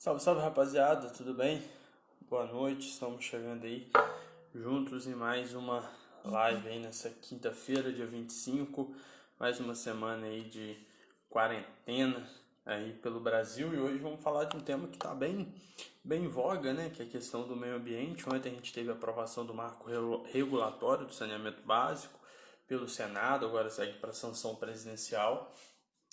Salve, salve rapaziada, tudo bem? Boa noite, estamos chegando aí juntos em mais uma live aí nessa quinta-feira, dia 25, mais uma semana aí de quarentena aí pelo Brasil e hoje vamos falar de um tema que está bem em voga, né? Que é a questão do meio ambiente. Ontem a gente teve a aprovação do marco regulatório do saneamento básico pelo Senado, agora segue para sanção presidencial.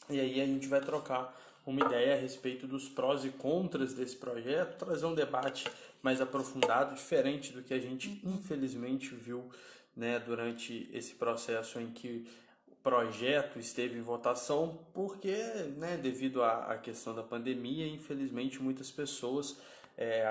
E aí a gente vai trocar uma ideia a respeito dos prós e contras desse projeto, trazer um debate mais aprofundado, diferente do que a gente infelizmente viu, né, durante esse processo em que o projeto esteve em votação, porque, né, devido à questão da pandemia, infelizmente muitas pessoas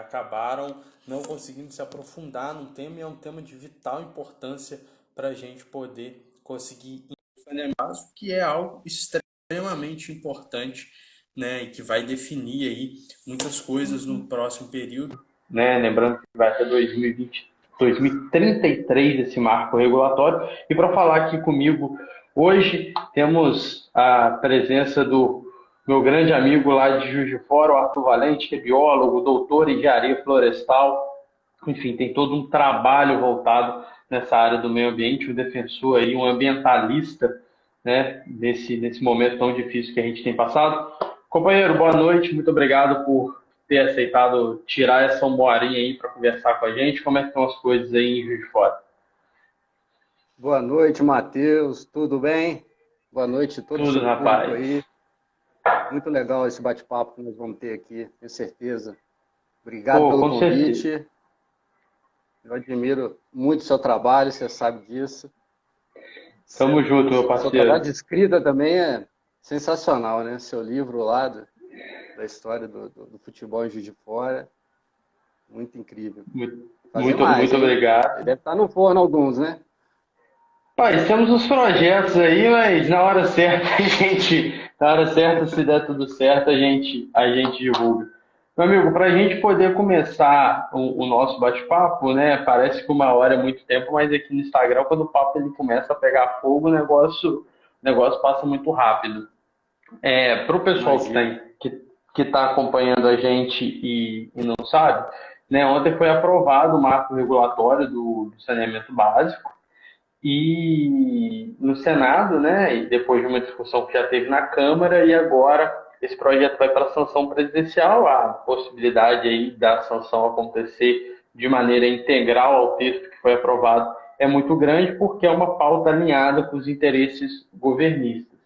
acabaram não conseguindo se aprofundar no tema e é um tema de vital importância para a gente poder conseguir saneamento, que é algo extremamente importante, né, e que vai definir aí muitas coisas no próximo período. Né, lembrando que vai até 2020, 2033 esse marco regulatório. E para falar aqui comigo hoje, temos a presença do meu grande amigo lá de Juiz de Fora, o Arthur Valente, que é biólogo, doutor em engenharia florestal, enfim, tem todo um trabalho voltado nessa área do meio ambiente, um defensor aí, um ambientalista, né, nesse momento tão difícil que a gente tem passado. Companheiro, boa noite, muito obrigado por ter aceitado tirar essa uma horinha aí para conversar com a gente. Como é que estão as coisas aí em Juiz de Fora? Boa noite, Matheus. Tudo bem? Boa noite a todo o Tudo seu na público paz. aí. Muito legal esse bate-papo que nós vamos ter aqui, tenho certeza. Obrigado Pô, pelo com certeza. convite. Eu admiro muito o seu trabalho, você sabe disso. Tamo junto, meu Seu trabalho parceiro. de escrita também é sensacional, né? Seu livro lá da história do futebol em Juiz de Fora, muito incrível. Muito, Fazer muito, mais, muito hein? Ele obrigado. deve estar no forno alguns, né? Pai, temos os projetos aí, mas na hora certa na hora certa, se der tudo certo, a gente divulga. Meu amigo, para a gente poder começar o nosso bate-papo, né? Parece que uma hora é muito tempo, mas aqui no Instagram, quando o papo ele começa a pegar fogo, o negócio passa muito rápido. Para o pessoal Imagino. que tá acompanhando a gente e não sabe, né? Ontem foi aprovado o marco regulatório do saneamento básico. E no Senado, né, e depois de uma discussão que já teve na Câmara, e agora esse projeto vai para a sanção presidencial, a possibilidade aí da sanção acontecer de maneira integral ao texto que foi aprovado é muito grande, porque é uma pauta alinhada com os interesses governistas.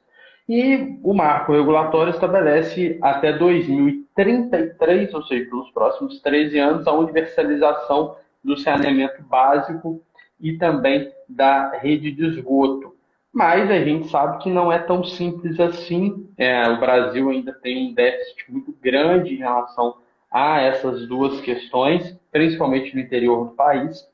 E o marco regulatório estabelece até 2033, ou seja, pelos próximos 13 anos, a universalização do saneamento básico e também da rede de esgoto. Mas a gente sabe que não é tão simples assim. O Brasil ainda tem um déficit muito grande em relação a essas duas questões, principalmente no interior do país.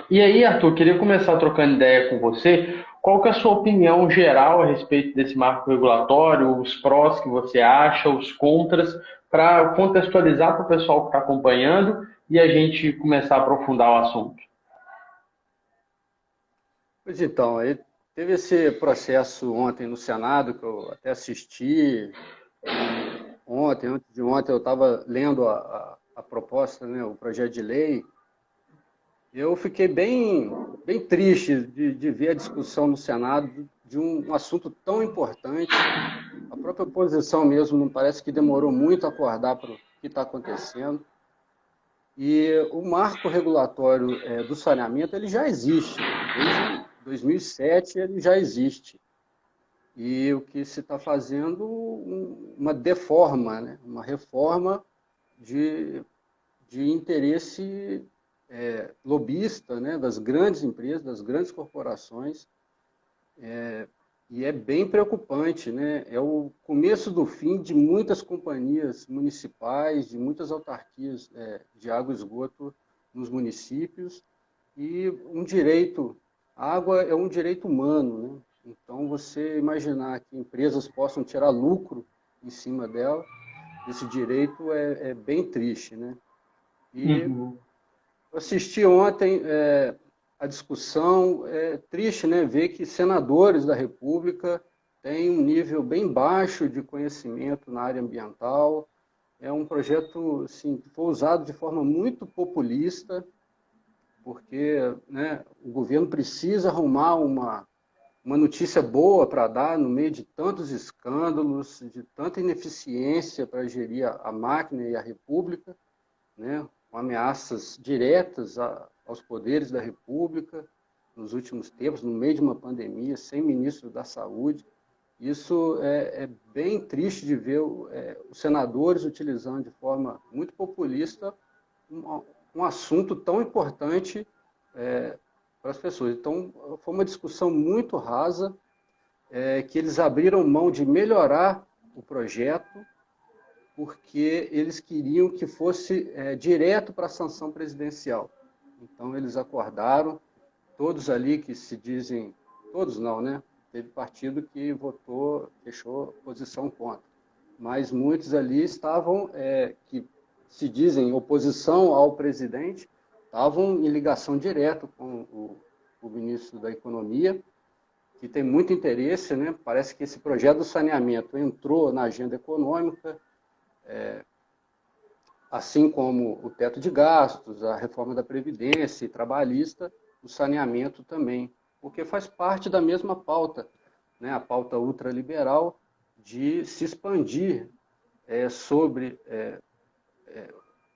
E aí, Arthur, queria começar trocando ideia com você. Qual que é a sua opinião geral a respeito desse marco regulatório, os prós que você acha, os contras, para contextualizar para o pessoal que está acompanhando e a gente começar a aprofundar o assunto? Pois então, aí teve esse processo ontem no Senado, que eu até assisti, e ontem, antes de ontem, eu estava lendo a proposta, né, o projeto de lei. Eu fiquei bem triste de ver a discussão no Senado de um assunto tão importante. A própria oposição mesmo não parece que demorou muito a acordar para o que está acontecendo. E o marco regulatório do saneamento ele já existe, né? Desde 2007 ele já existe. E o que se está fazendo uma deforma, né? Uma reforma de, de interesse lobista, né? Das grandes empresas, das grandes corporações. E é bem preocupante, né? É o começo do fim de muitas companhias municipais, de muitas autarquias de água e esgoto nos municípios. E um direito, a água é um direito humano, né? Então, você imaginar que empresas possam tirar lucro em cima dela, desse direito é bem triste, né? E Uhum. eu assisti ontem a discussão, é triste, né, ver que senadores da República têm um nível bem baixo de conhecimento na área ambiental, é um projeto assim, que foi usado de forma muito populista, porque, né, o governo precisa arrumar uma notícia boa para dar no meio de tantos escândalos, de tanta ineficiência para gerir a máquina e a República, né, com ameaças diretas aos poderes da República nos últimos tempos, no meio de uma pandemia, sem ministro da Saúde. Isso é bem triste de ver os senadores utilizando de forma muito populista um assunto tão importante para as pessoas. Então, foi uma discussão muito rasa, que eles abriram mão de melhorar o projeto, porque eles queriam que fosse direto para a sanção presidencial. Então, eles acordaram, todos ali que se dizem, todos não, né? Teve partido que votou, fechou posição contra. Mas muitos ali estavam, que se dizem oposição ao presidente, estavam em ligação direta com o ministro da Economia, que tem muito interesse, né? Parece que esse projeto do saneamento entrou na agenda econômica, assim como o teto de gastos, a reforma da Previdência e trabalhista, o saneamento também, porque faz parte da mesma pauta, né? A pauta ultraliberal de se expandir sobre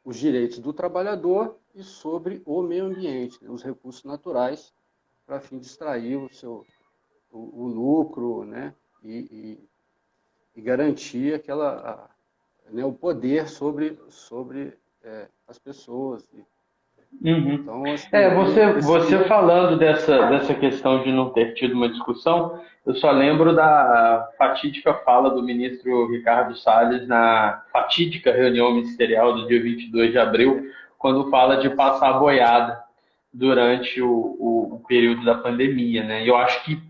os direitos do trabalhador e sobre o meio ambiente, né? Os recursos naturais, para fim de extrair o lucro, né? E garantir o poder sobre as pessoas. Uhum. Então, assim, Você falando dessa questão de não ter tido uma discussão, eu só lembro da fatídica fala do ministro Ricardo Salles na fatídica reunião ministerial do dia 22 de abril, quando fala de passar a boiada durante o período da pandemia, né? E eu acho que,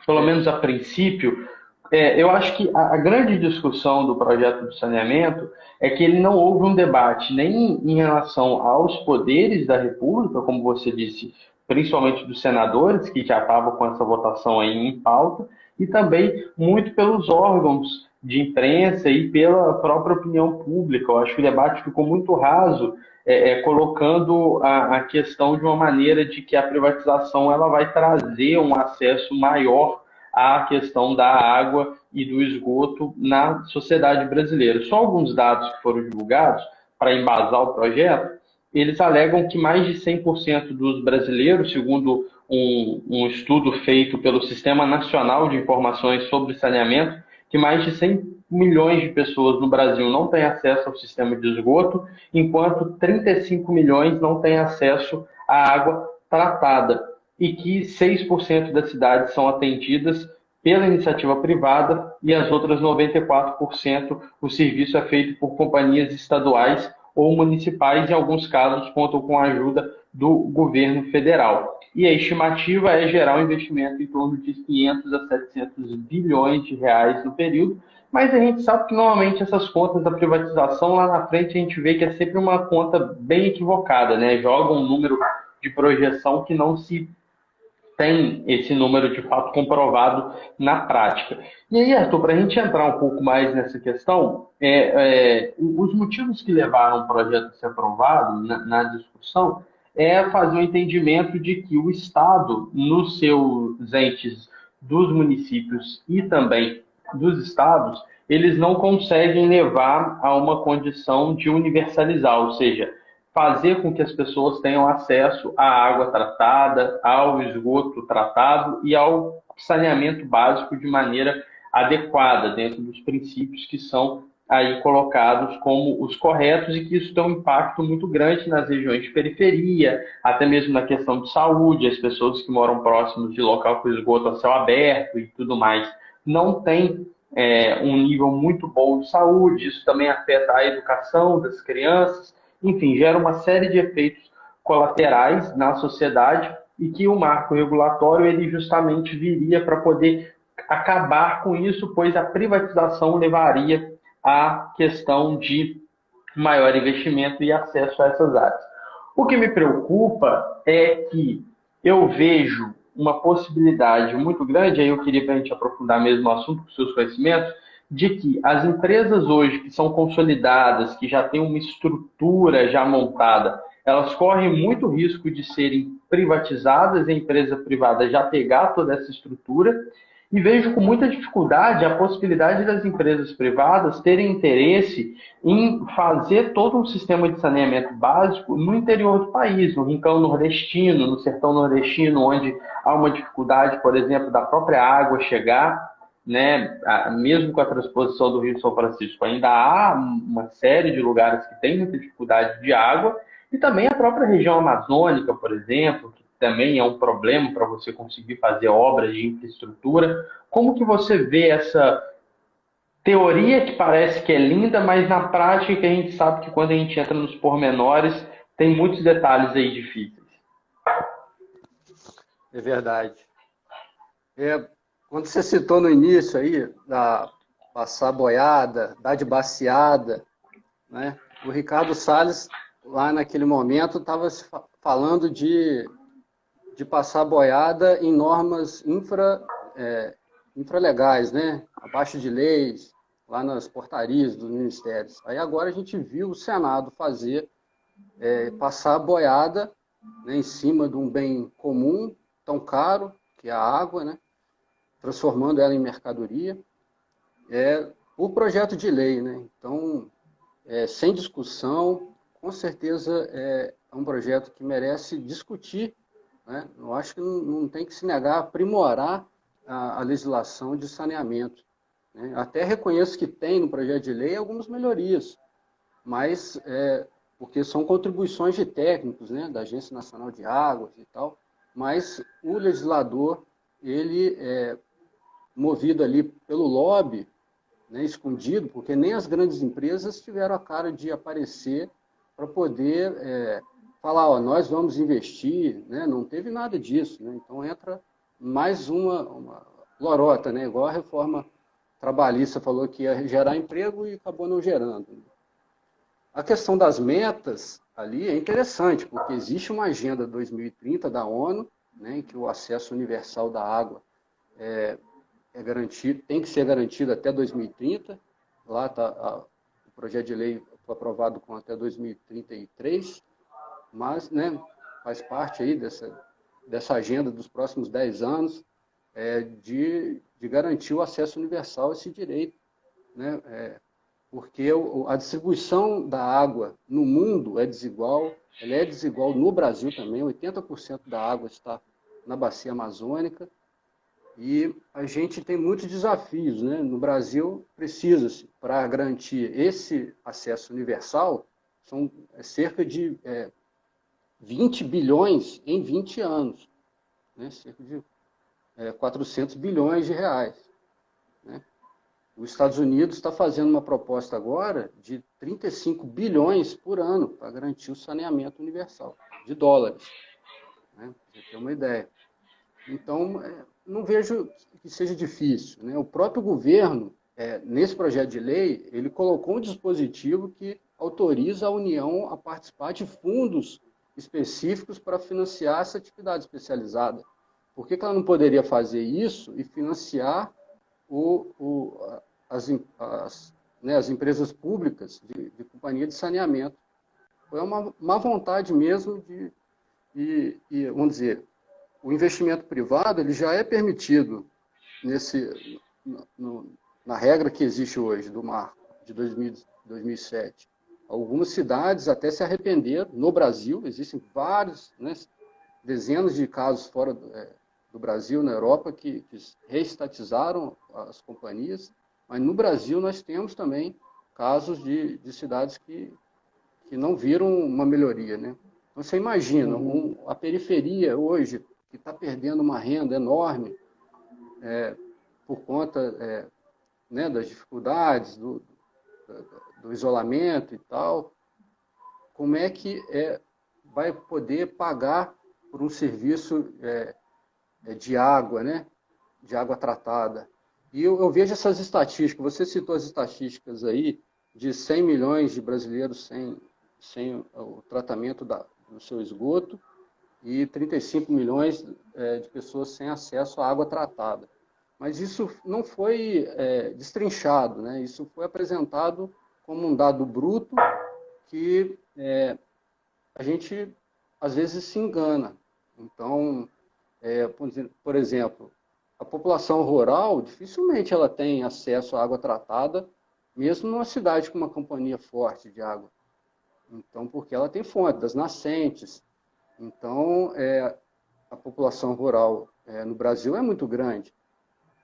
pelo menos a princípio, eu acho que a grande discussão do projeto de saneamento é que ele não houve um debate nem em relação aos poderes da República, como você disse, principalmente dos senadores, que já estavam com essa votação aí em pauta, e também muito pelos órgãos de imprensa e pela própria opinião pública. Eu acho que o debate ficou muito raso, colocando a questão de uma maneira de que a privatização ela vai trazer um acesso maior à questão da água e do esgoto na sociedade brasileira. Só alguns dados que foram divulgados para embasar o projeto, eles alegam que mais de 100% dos brasileiros, segundo um estudo feito pelo Sistema Nacional de Informações sobre Saneamento, que mais de 100 milhões de pessoas no Brasil não têm acesso ao sistema de esgoto, enquanto 35 milhões não têm acesso à água tratada, e que 6% das cidades são atendidas pela iniciativa privada e as outras 94% o serviço é feito por companhias estaduais ou municipais, em alguns casos contam com a ajuda do governo federal. E a estimativa é gerar um investimento em torno de 500 a 700 bilhões de reais no período, mas a gente sabe que normalmente essas contas da privatização lá na frente a gente vê que é sempre uma conta bem equivocada, né? Joga um número de projeção que não se tem esse número de fato comprovado na prática. E aí, Arthur, para a gente entrar um pouco mais nessa questão, os motivos que levaram o projeto a ser aprovado na discussão é fazer o entendimento de que o Estado, nos seus entes dos municípios e também dos estados, eles não conseguem levar a uma condição de universalizar, ou seja, fazer com que as pessoas tenham acesso à água tratada, ao esgoto tratado e ao saneamento básico de maneira adequada, dentro dos princípios que são aí colocados como os corretos e que isso tem um impacto muito grande nas regiões de periferia, até mesmo na questão de saúde, as pessoas que moram próximos de local com esgoto a céu aberto e tudo mais, não têm um nível muito bom de saúde, isso também afeta a educação das crianças, enfim, gera uma série de efeitos colaterais na sociedade e que o marco regulatório ele justamente viria para poder acabar com isso, pois a privatização levaria à questão de maior investimento e acesso a essas áreas. O que me preocupa é que eu vejo uma possibilidade muito grande, aí eu queria para a gente aprofundar mesmo o assunto com seus conhecimentos, de que as empresas hoje que são consolidadas, que já têm uma estrutura já montada, elas correm muito risco de serem privatizadas, a empresa privada já pegar toda essa estrutura, e vejo com muita dificuldade a possibilidade das empresas privadas terem interesse em fazer todo um sistema de saneamento básico no interior do país, no rincão nordestino, no sertão nordestino, onde há uma dificuldade, por exemplo, da própria água chegar, né? Mesmo com a transposição do Rio São Francisco, ainda há uma série de lugares que têm muita dificuldade de água, e também a própria região amazônica, por exemplo, que também é um problema para você conseguir fazer obras de infraestrutura. Como que você vê essa teoria que parece que é linda, mas na prática a gente sabe que quando a gente entra nos pormenores, tem muitos detalhes aí difíceis. É verdade. Quando você citou no início aí, da passar boiada, dar de baciada, né? O Ricardo Salles, lá naquele momento, estava falando de passar boiada em normas infralegais, né? Abaixo de leis, lá nas portarias dos ministérios. Aí agora a gente viu o Senado passar a boiada, né, em cima de um bem comum, tão caro, que é a água, né? Transformando ela em mercadoria, por projeto de lei, né? Então, sem discussão, com certeza é um projeto que merece discutir, né? Eu acho que não tem que se negar a aprimorar a legislação de saneamento, né? Até reconheço que tem no projeto de lei algumas melhorias, mas porque são contribuições de técnicos, né, da Agência Nacional de Águas e tal, mas o legislador, ele movido ali pelo lobby, né, escondido, porque nem as grandes empresas tiveram a cara de aparecer para poder falar, ó, nós vamos investir, né? Não teve nada disso, né? Então entra mais uma lorota, né? Igual a reforma trabalhista falou que ia gerar emprego e acabou não gerando. A questão das metas ali é interessante, porque existe uma agenda 2030 da ONU, né, em que o acesso universal da água garantido, tem que ser garantido até 2030. Lá está o projeto de lei foi aprovado com até 2033, mas, né, faz parte aí dessa agenda dos próximos 10 anos de garantir o acesso universal a esse direito, né? Porque a distribuição da água no mundo é desigual, ela é desigual no Brasil também, 80% da água está na bacia amazônica, e a gente tem muitos desafios, né? No Brasil, precisa-se, para garantir esse acesso universal, são cerca de 20 bilhões em 20 anos, né? Cerca de 400 bilhões de reais, né? Os Estados Unidos está fazendo uma proposta agora de 35 bilhões por ano para garantir o saneamento universal, de dólares, né? Para você ter uma ideia. Então, não vejo que seja difícil, né? O próprio governo, nesse projeto de lei, ele colocou um dispositivo que autoriza a União a participar de fundos específicos para financiar essa atividade especializada. Por que ela não poderia fazer isso e financiar as empresas públicas de companhia de saneamento? Foi uma má vontade mesmo vamos dizer, o investimento privado ele já é permitido na regra que existe hoje, do marco de 2007. Algumas cidades até se arrependeram. No Brasil, existem vários, né, dezenas de casos fora do Brasil, na Europa, que reestatizaram as companhias, mas no Brasil nós temos também casos de cidades que não viram uma melhoria, né? Então, você imagina, a periferia hoje, que está perdendo uma renda enorme por conta né, das dificuldades, do isolamento e tal, como é que vai poder pagar por um serviço de água, né, de água tratada? E eu vejo essas estatísticas, você citou as estatísticas aí, de 100 milhões de brasileiros sem o tratamento do seu esgoto, e 35 milhões de pessoas sem acesso à água tratada. mas isso não foi destrinchado, né? Isso foi apresentado como um dado bruto que a gente, às vezes, se engana. Então, por exemplo, a população rural, dificilmente ela tem acesso à água tratada, mesmo numa cidade com uma companhia forte de água. Então, porque ela tem fonte das nascentes. Então, a população rural no Brasil é muito grande.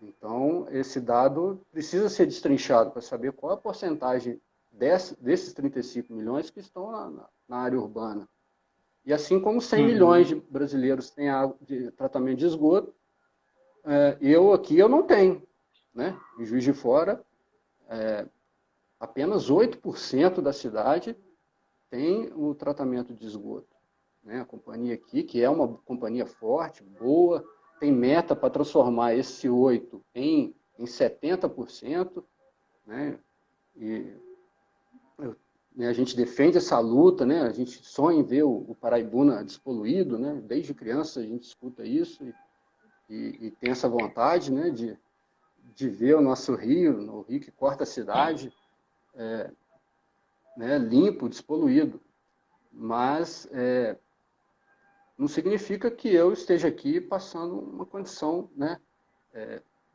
Então, esse dado precisa ser destrinchado para saber qual é a porcentagem desses 35 milhões que estão na área urbana. E assim como 100 milhões de brasileiros têm água de tratamento de esgoto, eu não tenho. Né? Em Juiz de Fora, apenas 8% da cidade tem o tratamento de esgoto. Né? A companhia aqui, que é uma companhia forte, boa, tem meta para transformar esse 8% em 70%. Né? A gente defende essa luta, né? A gente sonha em ver o Paraibuna despoluído, né? Desde criança a gente escuta isso e tem essa vontade, né? De ver o nosso rio, o rio que corta a cidade, né? Limpo, despoluído. Mas não significa que eu esteja aqui passando uma condição, né?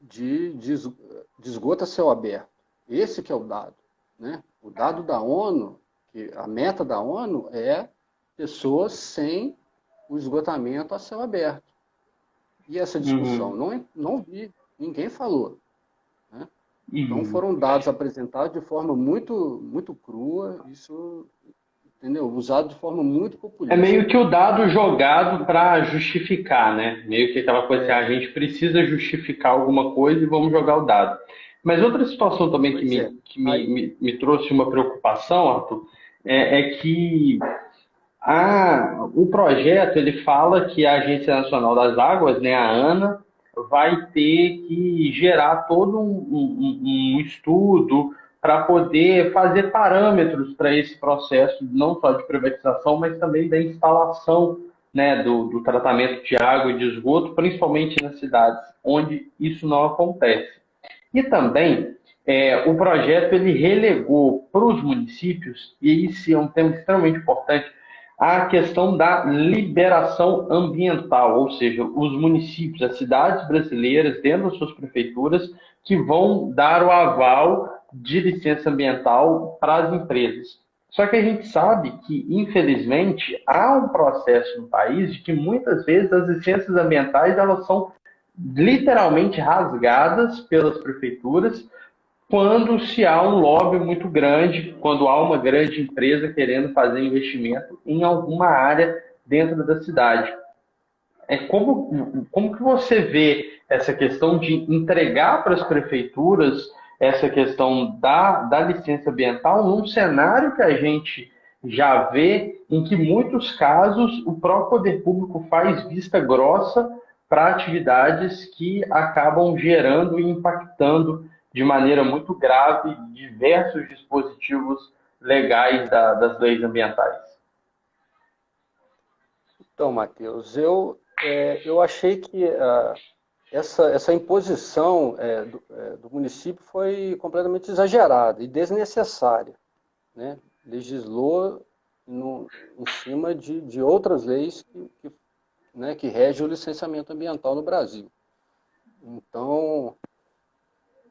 De esgoto a céu aberto. Esse que é o dado. Né? O dado da ONU, que a meta da ONU é pessoas sem o esgotamento a céu aberto. E essa discussão não vi, ninguém falou. Né? Então foram dados apresentados de forma muito, muito crua, isso, entendeu? Usado de forma muito populista. É meio que o dado jogado para justificar, né? Meio que aquela coisa que a gente precisa justificar alguma coisa e vamos jogar o dado. Mas outra situação também me trouxe uma preocupação, Arthur, é que o projeto ele fala que a Agência Nacional das Águas, né, a ANA, vai ter que gerar todo um estudo para poder fazer parâmetros para esse processo, não só de privatização, mas também da instalação, né, do tratamento de água e de esgoto, principalmente nas cidades onde isso não acontece. E também o projeto ele relegou para os municípios, e isso é um tema extremamente importante, a questão da liberação ambiental, ou seja, os municípios, as cidades brasileiras, dentro das suas prefeituras, que vão dar o aval de licença ambiental para as empresas. Só que a gente sabe que, infelizmente, há um processo no país de que muitas vezes as licenças ambientais elas são literalmente rasgadas pelas prefeituras quando se há um lobby muito grande, quando há uma grande empresa querendo fazer investimento em alguma área dentro da cidade. Como que você vê essa questão de entregar para as prefeituras essa questão da licença ambiental num cenário que a gente já vê em que, muitos casos, o próprio poder público faz vista grossa para atividades que acabam gerando e impactando de maneira muito grave diversos dispositivos legais das leis ambientais? Então, Matheus, eu achei que essa imposição do município foi completamente exagerada e desnecessária. Né? Legislou em cima de outras leis que regem o licenciamento ambiental no Brasil. Então,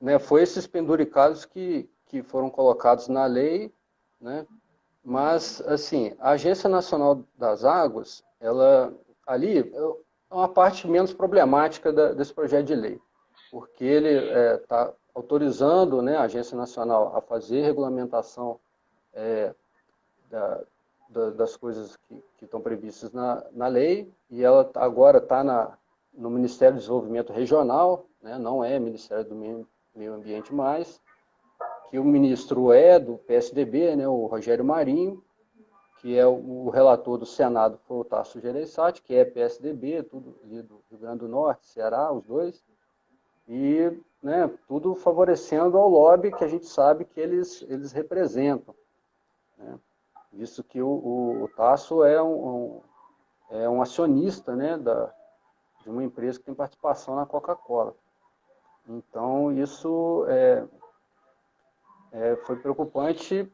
né, foi esses penduricados que foram colocados na lei, né? Mas, assim, a Agência Nacional das Águas, ela ali é uma parte menos problemática desse projeto de lei, porque ele está autorizando, né, a Agência Nacional a fazer regulamentação das coisas que estão previstas na lei, e ela agora está no Ministério do Desenvolvimento Regional, né, não é Ministério do Meio Ambiente mais, que o ministro é do PSDB, né, o Rogério Marinho, que é o relator do Senado, foi o Tasso Gereissati, que é PSDB, tudo ali do Rio Grande do Norte, Ceará, os dois, e né, tudo favorecendo ao lobby que a gente sabe que eles representam. Né? Visto que o Tasso é um acionista, né, de uma empresa que tem participação na Coca-Cola. Então, isso foi preocupante,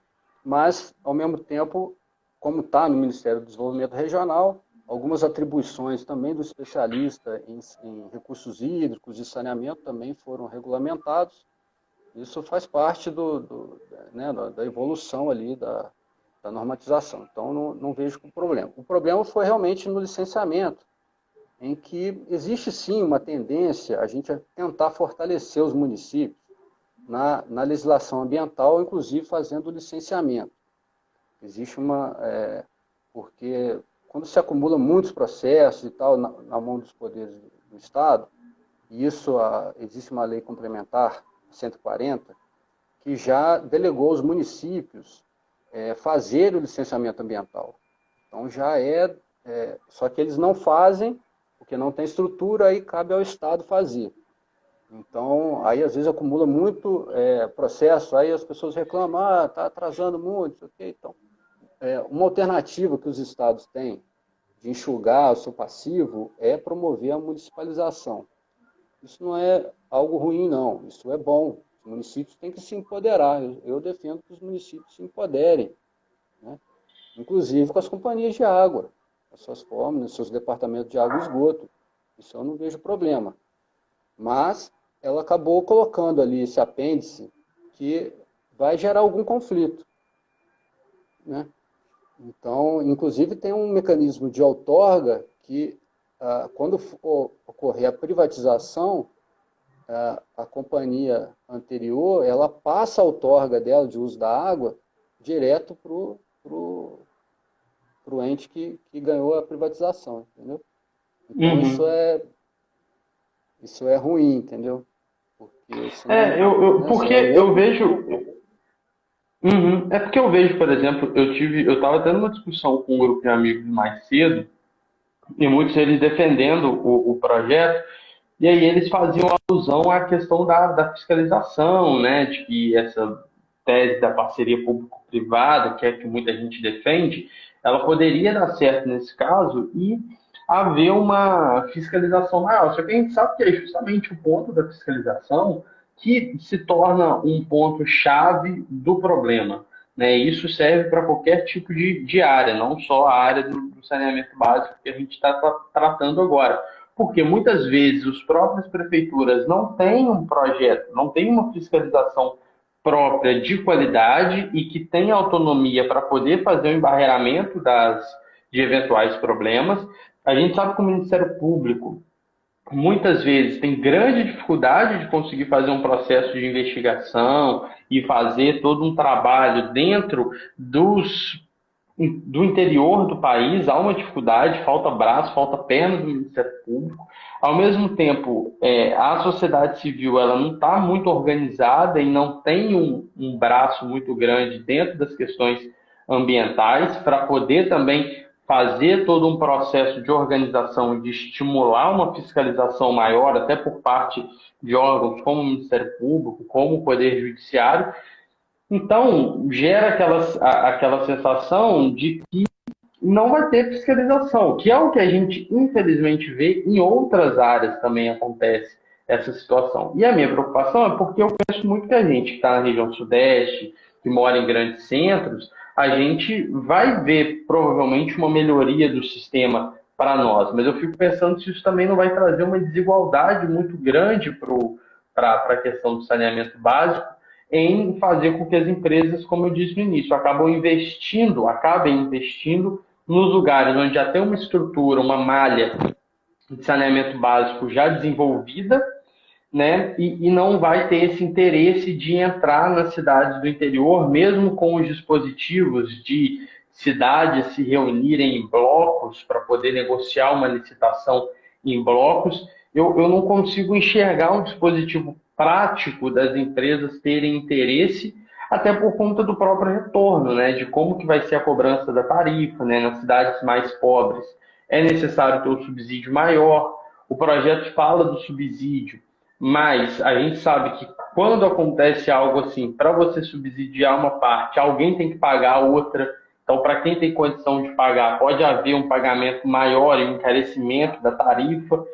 mas, ao mesmo tempo, como está no Ministério do Desenvolvimento Regional, algumas atribuições também do especialista em recursos hídricos e saneamento também foram regulamentados. Isso faz parte né, da evolução ali da normatização. Então, não vejo como problema. O problema foi realmente no licenciamento, em que existe sim uma tendência a gente a tentar fortalecer os municípios na legislação ambiental, inclusive fazendo o licenciamento. Existe porque quando se acumula muitos processos e tal na mão dos poderes do Estado, e existe uma lei complementar 140, que já delegou aos municípios fazer o licenciamento ambiental. Então já só que eles não fazem, porque não tem estrutura, aí cabe ao Estado fazer. Então, aí às vezes acumula muito processo, aí as pessoas reclamam, está atrasando muito, ok? Então, uma alternativa que os estados têm de enxugar o seu passivo é promover a municipalização. Isso não é algo ruim, não. Isso é bom. Os municípios têm que se empoderar. Eu defendo que os municípios se empoderem, né? Inclusive com as companhias de água, as suas formas, os seus departamentos de água e esgoto. Isso eu não vejo problema. Mas ela acabou colocando ali esse apêndice que vai gerar algum conflito, né? Então, inclusive, tem um mecanismo de outorga que, quando ocorrer a privatização, a companhia anterior, ela passa a outorga dela de uso da água direto para o ente que ganhou a privatização, entendeu? Então, isso é ruim, entendeu? Porque senão, porque eu vejo... É porque eu vejo, por exemplo, eu estava tendo uma discussão com um grupo de amigos mais cedo, e muitos deles defendendo o projeto, e aí eles faziam alusão à questão da fiscalização, né, de que essa tese da parceria público-privada, que é que muita gente defende, ela poderia dar certo nesse caso e haver uma fiscalização maior. Só que a gente sabe que é justamente o ponto da fiscalização que se torna um ponto-chave do problema, né? Isso serve para qualquer tipo de área, não só a área do saneamento básico que a gente está tratando agora. Porque muitas vezes as próprias prefeituras não têm um projeto, não têm uma fiscalização própria de qualidade e que tem autonomia para poder fazer o embarreamento de eventuais problemas. A gente sabe que o Ministério Público muitas vezes tem grande dificuldade de conseguir fazer um processo de investigação e fazer todo um trabalho dentro do interior do país. Há uma dificuldade, falta braço, falta perna do Ministério Público. Ao mesmo tempo, a sociedade civil ela não está muito organizada e não tem um braço muito grande dentro das questões ambientais para poder também fazer todo um processo de organização e de estimular uma fiscalização maior, até por parte de órgãos como o Ministério Público, como o Poder Judiciário. Então, gera aquela sensação de que não vai ter fiscalização, que é o que a gente, infelizmente, vê em outras áreas também acontece essa situação. E a minha preocupação é porque eu penso muito que a gente que está na região sudeste, que mora em grandes centros, a gente vai ver provavelmente uma melhoria do sistema para nós, mas eu fico pensando se isso também não vai trazer uma desigualdade muito grande para a questão do saneamento básico, em fazer com que as empresas, como eu disse no início, acabem investindo nos lugares onde já tem uma estrutura, uma malha de saneamento básico já desenvolvida, né? E não vai ter esse interesse de entrar nas cidades do interior, mesmo com os dispositivos de cidades se reunirem em blocos para poder negociar uma licitação em blocos. Eu não consigo enxergar um dispositivo prático das empresas terem interesse, até por conta do próprio retorno, né, de como que vai ser a cobrança da tarifa, né, nas cidades mais pobres. É necessário ter um subsídio maior. O projeto fala do subsídio, mas a gente sabe que quando acontece algo assim, para você subsidiar uma parte, alguém tem que pagar a outra. Então, para quem tem condição de pagar, pode haver um pagamento maior e um encarecimento da tarifa.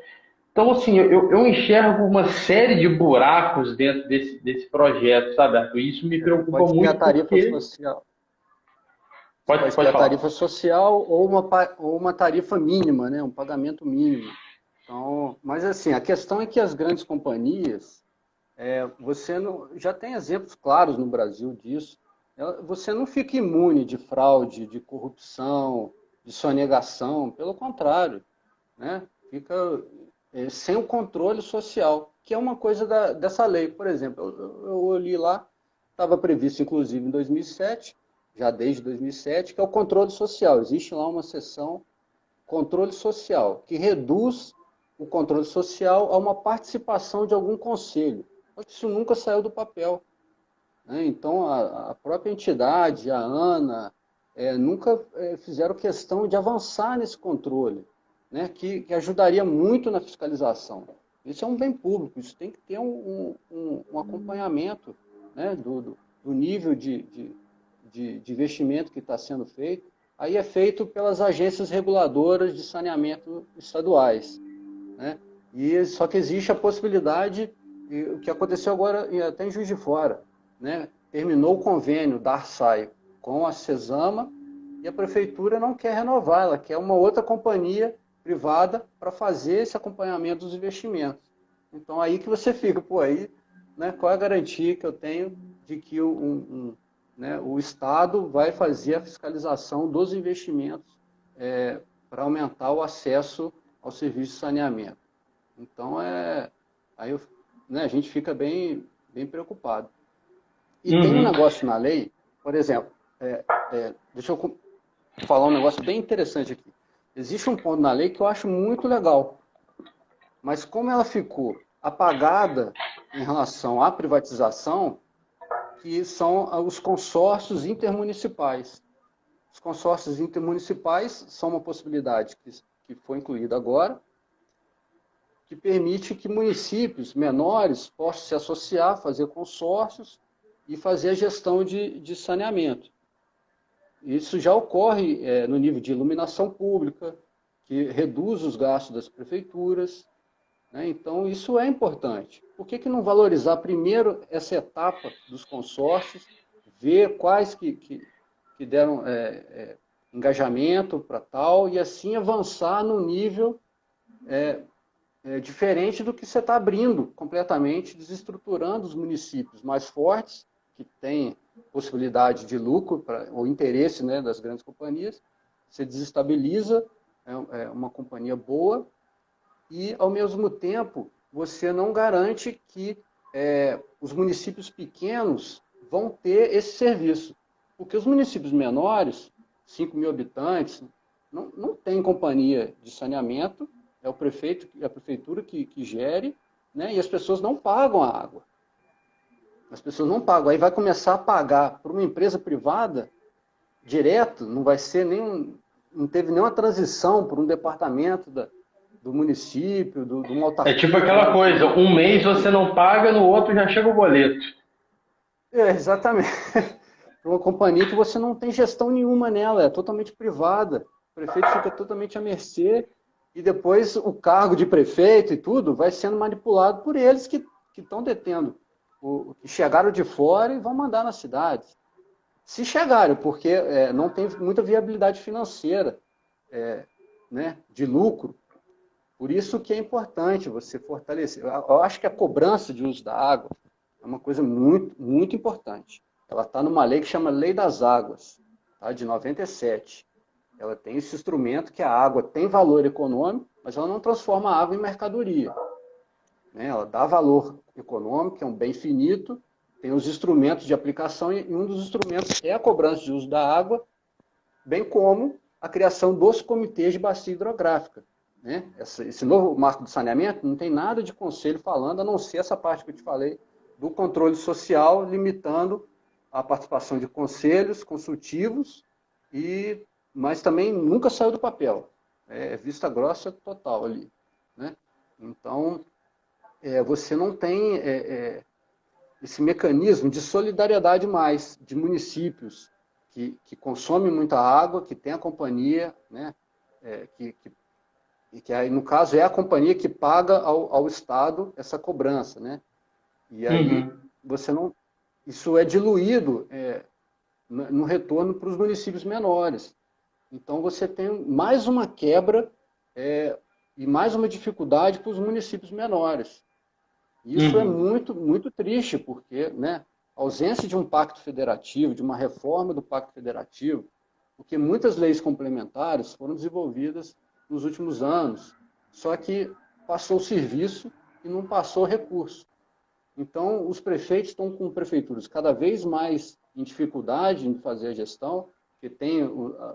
Então, assim, eu enxergo uma série de buracos dentro desse projeto, sabe, Arthur? E isso me preocupa Pode ter a muito tarifa porque... social. Você Pode, pode ter pode a falar. tarifa social ou uma tarifa mínima, né? Um pagamento mínimo. Então, mas assim, a questão é que as grandes companhias, você não, já tem exemplos claros no Brasil disso. Você não fica imune de fraude, de corrupção, de sonegação, pelo contrário, né? Fica sem o controle social, que é uma coisa dessa lei. Por exemplo, eu li lá, estava previsto inclusive em 2007, já desde 2007, que é o controle social. Existe lá uma seção controle social, que reduz o controle social a uma participação de algum conselho. Isso nunca saiu do papel, né? Então, a própria entidade, a ANA, nunca fizeram questão de avançar nesse controle, né? Que ajudaria muito na fiscalização. Isso é um bem público, isso tem que ter um acompanhamento, né? Do nível de investimento que está sendo feito. Aí é feito pelas agências reguladoras de saneamento estaduais, né? Só que existe a possibilidade, o que aconteceu agora até em Juiz de Fora, né? Terminou o convênio da Arsai com a Cesama e a prefeitura não quer renovar, ela quer uma outra companhia privada para fazer esse acompanhamento dos investimentos. Então aí que você fica, pô, aí, né, qual é a garantia que eu tenho de que né, o Estado vai fazer a fiscalização dos investimentos para aumentar o acesso ao serviço de saneamento? Então, aí né, a gente fica bem preocupado. E tem um Uhum. negócio na lei, por exemplo, deixa eu falar um negócio bem interessante aqui. Existe um ponto na lei que eu acho muito legal, mas como ela ficou apagada em relação à privatização, que são os consórcios intermunicipais. Os consórcios intermunicipais são uma possibilidade que foi incluída agora, que permite que municípios menores possam se associar, fazer consórcios e fazer a gestão de saneamento. Isso já ocorre no nível de iluminação pública, que reduz os gastos das prefeituras, né? Então, isso é importante. Por que não valorizar primeiro essa etapa dos consórcios, ver quais que deram engajamento para tal, e assim avançar no nível diferente do que você está abrindo completamente, desestruturando os municípios mais fortes, que têm possibilidade de lucro ou interesse, né, das grandes companhias. Você desestabiliza uma companhia boa e, ao mesmo tempo, você não garante que os municípios pequenos vão ter esse serviço. Porque os municípios menores, 5 mil habitantes, não tem companhia de saneamento, é o prefeito, é a prefeitura que gere, né? E as pessoas não pagam a água. As pessoas não pagam. Aí vai começar a pagar para uma empresa privada direto, não vai ser não teve nenhuma transição por um departamento do município, de uma É tipo autarquia, aquela coisa, um mês você não paga, no outro já chega o boleto. Exatamente. Para uma companhia que você não tem gestão nenhuma nela, é totalmente privada. O prefeito fica totalmente à mercê e depois o cargo de prefeito e tudo vai sendo manipulado por eles que estão detendo, que chegaram de fora e vão mandar na cidade. Se chegaram, porque não tem muita viabilidade financeira, né, de lucro. Por isso que é importante você fortalecer. Eu acho que a cobrança de uso da água é uma coisa muito, muito importante. Ela está numa lei que chama Lei das Águas, tá, de 97. Ela tem esse instrumento que a água tem valor econômico, mas ela não transforma a água em mercadoria, né? Ela dá valor econômico, que é um bem finito, tem os instrumentos de aplicação, e um dos instrumentos é a cobrança de uso da água, bem como a criação dos comitês de bacia hidrográfica, né? Esse novo marco do saneamento não tem nada de conselho falando, a não ser essa parte que eu te falei, do controle social, limitando a participação de conselhos consultivos, mas também nunca saiu do papel. É vista grossa total ali, né? Então, você não tem esse mecanismo de solidariedade mais de municípios que consomem muita água, que tem a companhia, né, que e que aí, no caso, é a companhia que paga ao Estado essa cobrança, né? E aí você não, isso é diluído no retorno para os municípios menores. Então você tem mais uma quebra e mais uma dificuldade para os municípios menores. Isso é muito, muito triste, porque, né, a ausência de um pacto federativo, de uma reforma do pacto federativo, porque muitas leis complementares foram desenvolvidas nos últimos anos, só que passou o serviço e não passou o recurso. Então, os prefeitos estão com prefeituras cada vez mais em dificuldade em fazer a gestão, que tem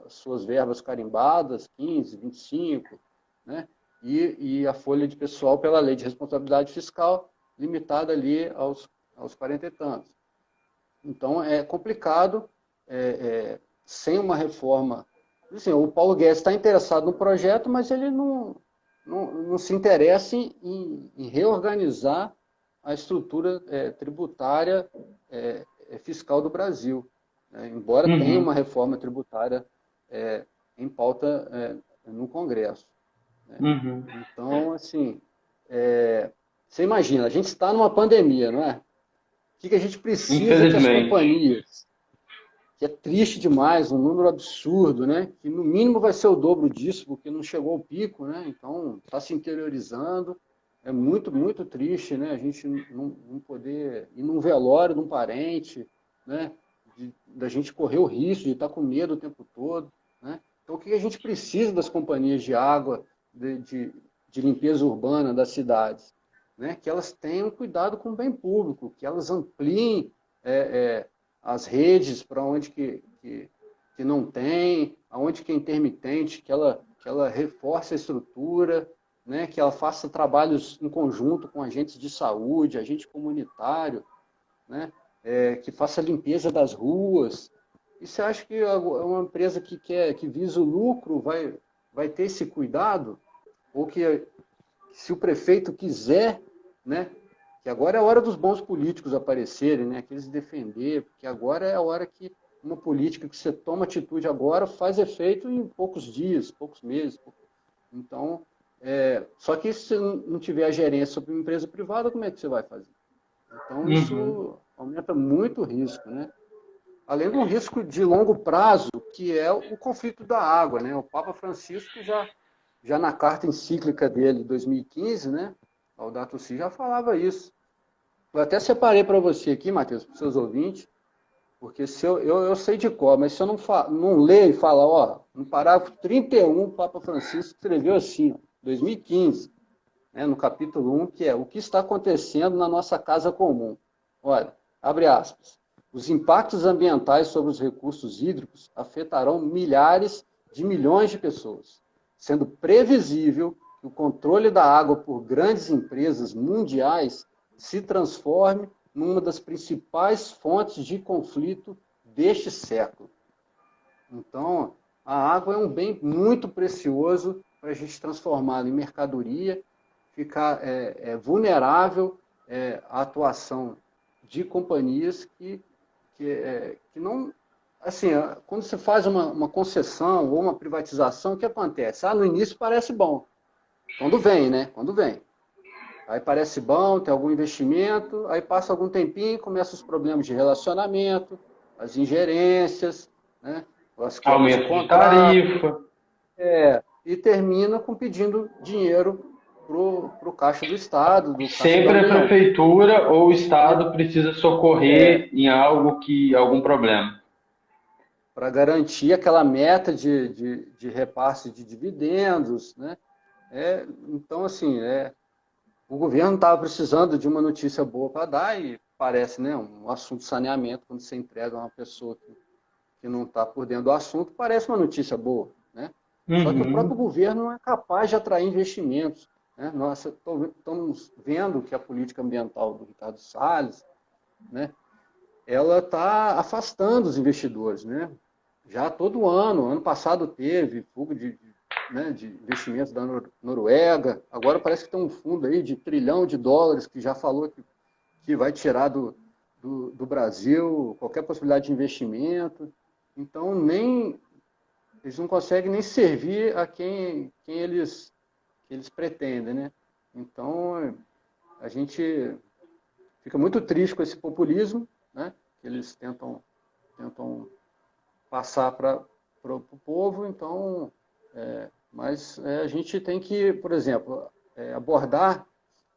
as suas verbas carimbadas, 15, 25, né? E a folha de pessoal pela lei de responsabilidade fiscal limitada ali aos 40 e tantos. Então, é complicado, sem uma reforma. Assim, o Paulo Guedes está interessado no projeto, mas ele não se interessa em reorganizar a estrutura tributária fiscal do Brasil, né? Embora tenha uma reforma tributária em pauta no Congresso, né? Então, assim, você imagina, a gente está numa pandemia, não é? O que a gente precisa que as companhias, que é triste demais, um número absurdo, né? Que no mínimo vai ser o dobro disso, porque não chegou ao pico, né? Então está se interiorizando. É muito, muito triste, né? A gente não poder ir num velório de um parente, né? Da gente correr o risco de estar com medo o tempo todo, né? Então o que a gente precisa das companhias de água, de limpeza urbana das cidades? Né? Que elas tenham cuidado com o bem público, que elas ampliem as redes para onde que não tem, aonde que é intermitente, que ela reforce a estrutura, né? Que ela faça trabalhos em conjunto com agentes de saúde, agente comunitário, né? Que faça a limpeza das ruas. E você acha que uma empresa que visa o lucro vai ter esse cuidado? Ou que se o prefeito quiser, né, que agora é a hora dos bons políticos aparecerem, né, que eles defender, porque agora é a hora que uma política que você toma atitude agora faz efeito em poucos dias, poucos meses. Então, só que se você não tiver a gerência sobre uma empresa privada, como é que você vai fazer? Então, isso aumenta muito o risco, né? Além de um risco de longo prazo, que é o conflito da água, né? O Papa Francisco já na carta encíclica dele de 2015, né, Laudato Si, já falava isso. Eu até separei para você aqui, Matheus, para os seus ouvintes, porque se eu sei de cor, mas se eu não ler e falar, ó, no parágrafo 31, o Papa Francisco escreveu assim, ó, 2015, né, no capítulo 1, que é o que está acontecendo na nossa casa comum. Olha, abre aspas. Os impactos ambientais sobre os recursos hídricos afetarão milhares de milhões de pessoas, sendo previsível que o controle da água por grandes empresas mundiais se transforme numa das principais fontes de conflito deste século. Então, a água é um bem muito precioso para a gente transformá-la em mercadoria, ficar vulnerável à atuação de companhias que não... Assim, quando você faz uma concessão ou uma privatização, o que acontece? No início parece bom. Quando vem, né? Quando vem. Aí parece bom, tem algum investimento, aí passa algum tempinho, começam os problemas de relacionamento, as ingerências, né? As quebras de Aumento de contrato. tarifa. E termina com pedindo dinheiro para o caixa do Estado. Sempre a prefeitura ou o Estado precisa socorrer em algum problema. Para garantir aquela meta de repasse de dividendos, né? Então, assim, o governo estava precisando de uma notícia boa para dar e parece, né, um assunto de saneamento, quando você entrega a uma pessoa que não está por dentro do assunto, parece uma notícia boa, né? Só que o próprio governo não é capaz de atrair investimentos, né? Nós estamos vendo que a política ambiental do Ricardo Salles, né, ela está afastando os investidores, né? Já todo ano passado teve fuga de investimentos da Noruega, agora parece que tem um fundo aí de US$ 1 trilhão que já falou que vai tirar do Brasil qualquer possibilidade de investimento. Então, eles não conseguem nem servir a quem eles eles pretendem, né? Então, a gente fica muito triste com esse populismo, né? Que eles tentam passar para o povo. Então, mas a gente tem que, por exemplo, abordar,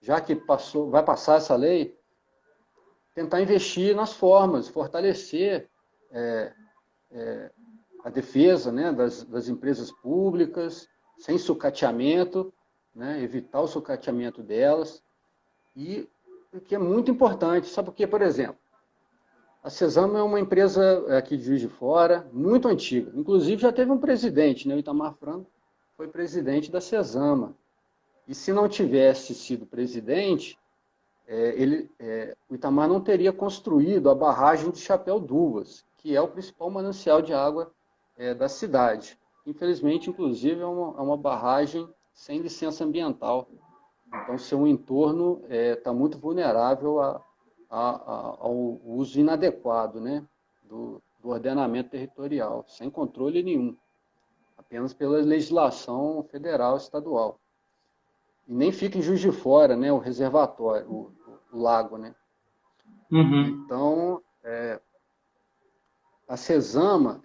já que vai passar essa lei, tentar investir nas formas, fortalecer a defesa, né, das empresas públicas, sem sucateamento, né, evitar o sucateamento delas. E o que é muito importante, sabe por quê? Por exemplo, a Cesama é uma empresa aqui de Juiz de Fora, muito antiga. Inclusive já teve um presidente, né, o Itamar Franco foi presidente da Cesama. E se não tivesse sido presidente, o Itamar não teria construído a barragem de Chapéu d'Uvas, que é o principal manancial de água da cidade. Infelizmente, inclusive, é uma barragem sem licença ambiental. Então, seu entorno está muito vulnerável ao uso inadequado, né, do ordenamento territorial, sem controle nenhum, apenas pela legislação federal e estadual. E nem fica em Juiz de Fora, né, o reservatório, o lago, né? Uhum. Então, a Cesama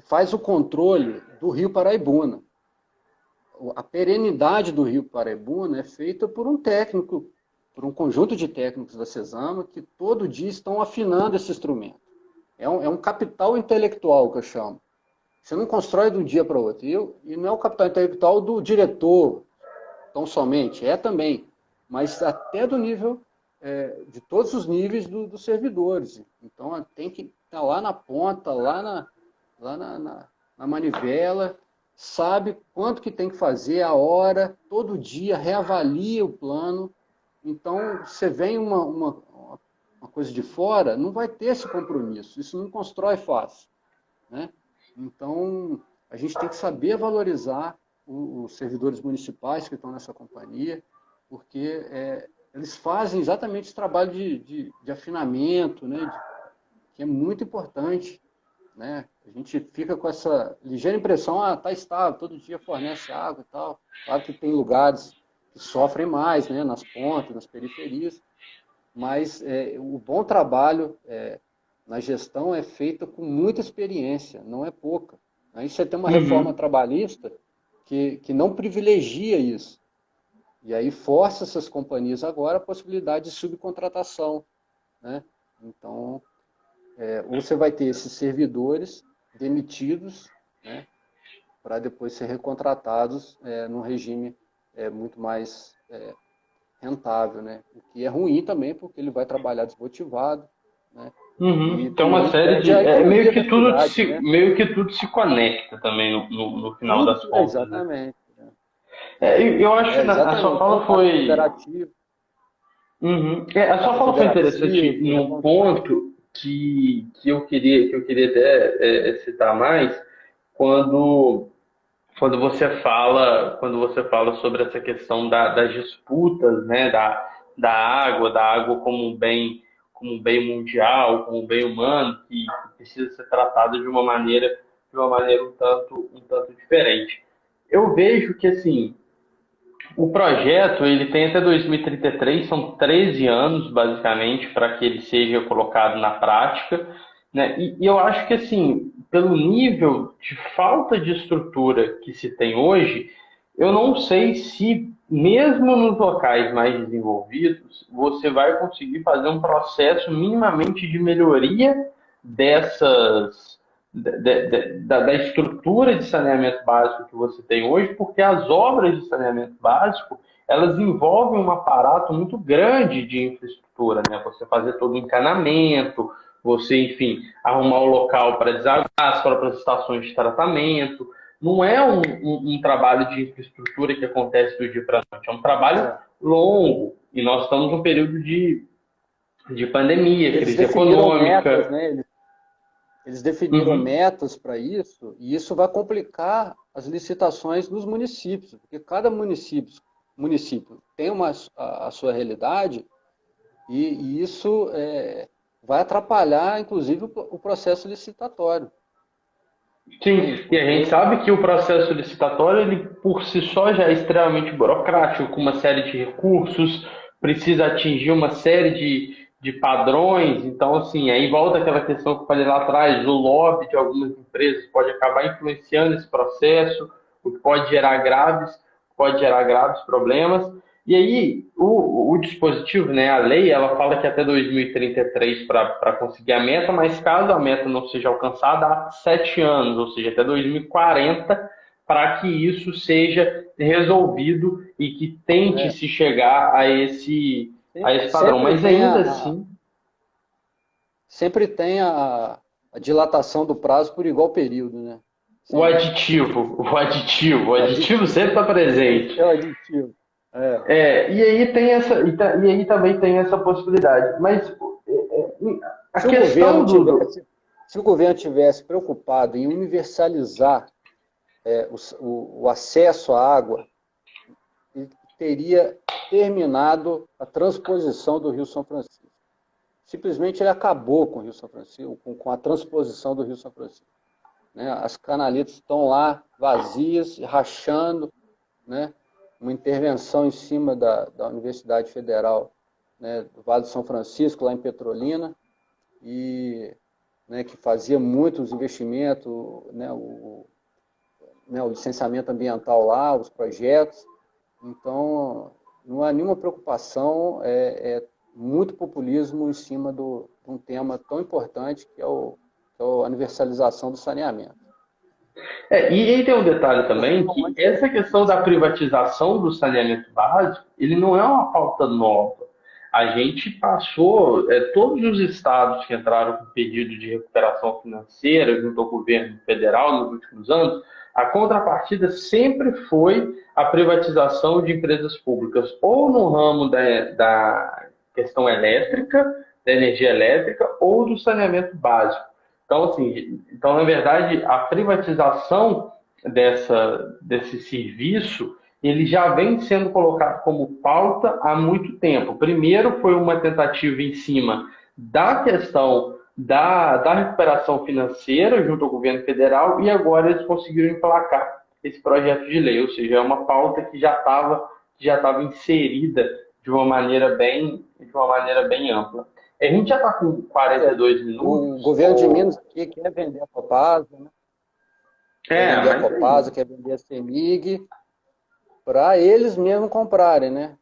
faz o controle do Rio Paraibuna. A perenidade do Rio Paraibuna é feita por um técnico, por um conjunto de técnicos da Cesama que todo dia estão afinando esse instrumento. É um capital intelectual que eu chamo. Você não constrói de um dia para o outro. E não é o capital intelectual do diretor, tão somente, também, mas até do nível, de todos os níveis dos servidores. Então, tem que estar lá na ponta, lá na manivela, sabe quanto que tem que fazer, a hora, todo dia, reavalia o plano. Então, você vem uma coisa de fora, não vai ter esse compromisso, isso não constrói fácil, né? Então, a gente tem que saber valorizar os servidores municipais que estão nessa companhia, porque eles fazem exatamente esse trabalho de afinamento, né, que é muito importante, né? A gente fica com essa ligeira impressão, está estável, todo dia fornece água e tal. Claro que tem lugares que sofrem mais, né, nas pontas, nas periferias, mas o bom trabalho na gestão é feito com muita experiência, não é pouca. Aí você tem uma reforma trabalhista que não privilegia isso. E aí força essas companhias agora a possibilidade de subcontratação, né? Então, ou você vai ter esses servidores demitidos, né, para depois ser recontratados num regime muito mais rentável, né? O que é ruim também, porque ele vai trabalhar desmotivado, né? Então, uma série de. Meio que tudo se conecta também no final das contas. Exatamente. Né? Eu acho que a sua fala foi. A sua fala foi interessante num ponto que eu queria até citar mais, quando você fala sobre essa questão das disputas, né, da água como um bem mundial, como um bem humano, que precisa ser tratado de uma maneira um tanto diferente. Eu vejo que, assim, o projeto ele tem até 2033, são 13 anos, basicamente, para que ele seja colocado na prática, né? E eu acho que, assim, pelo nível de falta de estrutura que se tem hoje, eu não sei se, mesmo nos locais mais desenvolvidos, você vai conseguir fazer um processo minimamente de melhoria da estrutura de saneamento básico que você tem hoje, porque as obras de saneamento básico, elas envolvem um aparato muito grande de infraestrutura, né? Você fazer todo o encanamento, você, enfim, arrumar o local para desaguar, as próprias estações de tratamento. Não é um trabalho de infraestrutura que acontece do dia para a noite, é um trabalho longo, e nós estamos num período de pandemia, crise econômica. Metas, né? Eles definiram metas para isso, e isso vai complicar as licitações dos municípios, porque cada município tem a sua realidade, e isso vai atrapalhar, inclusive, o processo licitatório. Sim, e a gente sabe que o processo licitatório, ele por si só já é extremamente burocrático, com uma série de recursos, precisa atingir uma série de padrões. Então, assim, aí volta aquela questão que eu falei lá atrás, o lobby de algumas empresas pode acabar influenciando esse processo, o que pode gerar graves problemas. E aí, o dispositivo, né, a lei, ela fala que até 2033 para conseguir a meta, mas caso a meta não seja alcançada, há 7 anos, ou seja, até 2040, para que isso seja resolvido e que tente É, se chegar a esse padrão. sempre Mas tem ainda assim, sempre tem a dilatação do prazo por igual período, né? o Sempre. aditivo, o aditivo, o O aditivo aditivo. sempre está presente. É o aditivo. É. E aí tem e aí também tem essa possibilidade. Mas a Se o governo questão tivesse, se o governo tivesse preocupado em universalizar o acesso à água, ele teria terminado a transposição do Rio São Francisco. Simplesmente ele acabou com o Rio São Francisco, com a transposição do Rio São Francisco. Né? As canaletas estão lá vazias, rachando, né? Uma intervenção em cima da Universidade Federal, né, do Vale do São Francisco, lá em Petrolina, e, né, que fazia muitos investimentos, né, o licenciamento ambiental lá, os projetos. Então, não há nenhuma preocupação, é muito populismo em cima de um tema tão importante que é a universalização do saneamento. E aí tem um detalhe Porque também, não que adianta. essa questão da privatização do saneamento básico, ele não é uma pauta nova. A gente passou, todos os estados que entraram com pedido de recuperação financeira junto ao governo federal nos últimos anos, a contrapartida sempre foi a privatização de empresas públicas, ou no ramo da questão elétrica, da energia elétrica, ou do saneamento básico. Então, assim, então, na verdade, a privatização desse serviço, ele já vem sendo colocado como pauta há muito tempo. Primeiro foi uma tentativa em cima da questão da recuperação financeira junto ao governo federal e agora eles conseguiram emplacar esse projeto de lei, ou seja, é uma pauta que já estava inserida de uma maneira bem ampla. A gente já está com Olha, 42 o minutos. governo de Minas aqui quer vender a Copasa, né? Quer vender a Mas Copasa, quer vender a CEMIG, para eles mesmos comprarem, né?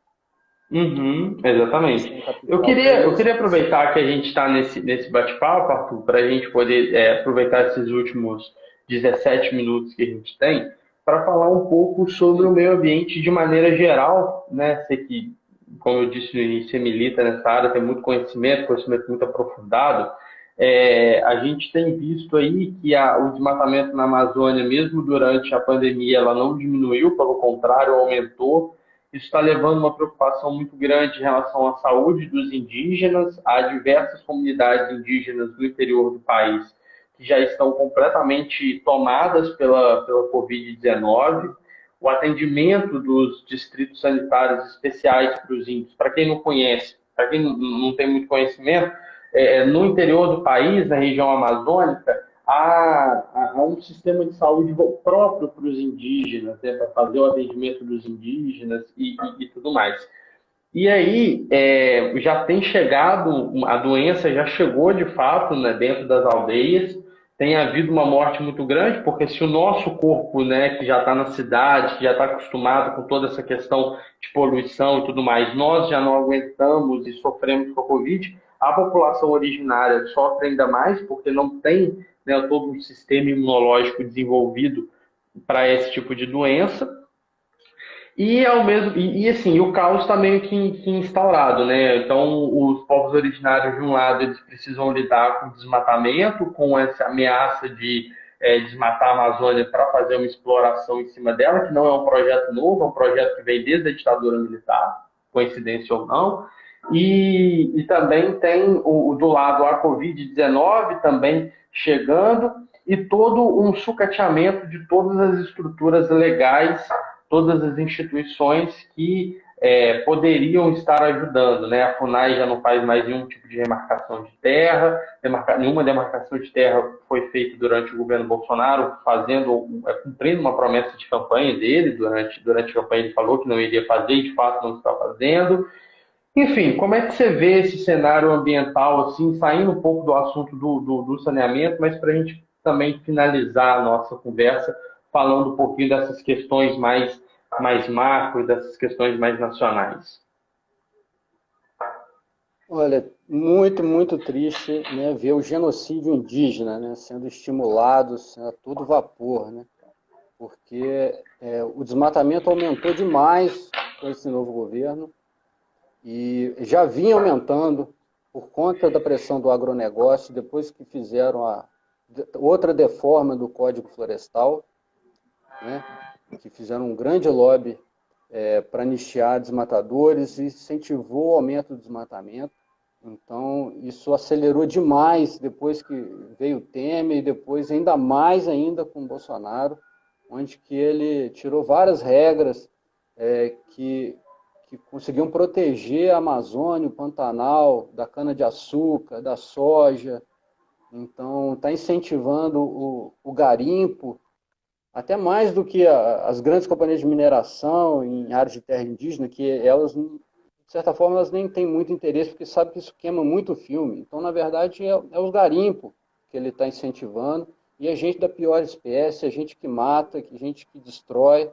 uhum, Eles exatamente. têm Eu capital para queria, eu isso. queria aproveitar que a gente está nesse bate-papo, Arthur, para a gente poder aproveitar esses últimos 17 minutos que a gente tem, para falar um pouco sobre o Sim. meio ambiente de maneira geral, né? Você que, como eu disse no início, você milita nessa área, tem muito conhecimento muito aprofundado. A gente tem visto aí que o desmatamento na Amazônia, mesmo durante a pandemia, ela não diminuiu, pelo contrário, aumentou. Isso está levando uma preocupação muito grande em relação à saúde dos indígenas. Há diversas comunidades indígenas do interior do país que já estão completamente tomadas pela Covid-19. O atendimento dos distritos sanitários especiais para os índios, para quem não conhece, para quem não tem muito conhecimento, no interior do país, na região amazônica, há um sistema de saúde próprio para os indígenas, né, para fazer o atendimento dos indígenas e tudo mais. E aí, já tem chegado, a doença já chegou de fato, né, dentro das aldeias, tem havido uma morte muito grande, porque se o nosso corpo, né, que já está na cidade, que já está acostumado com toda essa questão de poluição e tudo mais, nós já não aguentamos e sofremos com a Covid, a população originária sofre ainda mais, porque não tem, né, todo um sistema imunológico desenvolvido para esse tipo de doença. Assim, o caos está meio que instaurado, né? Então, os povos originários, de um lado, eles precisam lidar com o desmatamento, com essa ameaça de desmatar a Amazônia para fazer uma exploração em cima dela, que não é um projeto novo, é um projeto que vem desde a ditadura militar, coincidência ou não. E também tem do lado a Covid-19 também chegando e todo um sucateamento de todas as estruturas legais, todas as instituições que poderiam estar ajudando, né? A FUNAI já não faz mais nenhum tipo de remarcação de terra, nenhuma demarcação de terra foi feita durante o governo Bolsonaro, cumprindo uma promessa de campanha dele, durante a campanha ele falou que não iria fazer e de fato não está fazendo. Enfim, como é que você vê esse cenário ambiental, assim, saindo um pouco do assunto do saneamento, mas para a gente também finalizar a nossa conversa falando um pouquinho dessas questões mais macro, dessas questões mais nacionais? Olha, muito, muito triste, né, ver o genocídio indígena, né, sendo estimulado, a todo vapor, né, porque o desmatamento aumentou demais com esse novo governo e já vinha aumentando por conta da pressão do agronegócio, depois que fizeram a outra reforma do Código Florestal, né, que fizeram um grande lobby para anistiar desmatadores e incentivou o aumento do desmatamento. Então, isso acelerou demais depois que veio o Temer e depois ainda mais ainda com o Bolsonaro, onde que ele tirou várias regras que conseguiam proteger a Amazônia, o Pantanal, da cana-de-açúcar, da soja. Então, está incentivando o garimpo, até mais do que as grandes companhias de mineração em áreas de terra indígena, que elas, de certa forma, elas nem têm muito interesse, porque sabem que isso queima muito o filme. Então, na verdade, é os garimpos que ele está incentivando, e a gente da pior espécie, a gente que mata, a gente que destrói,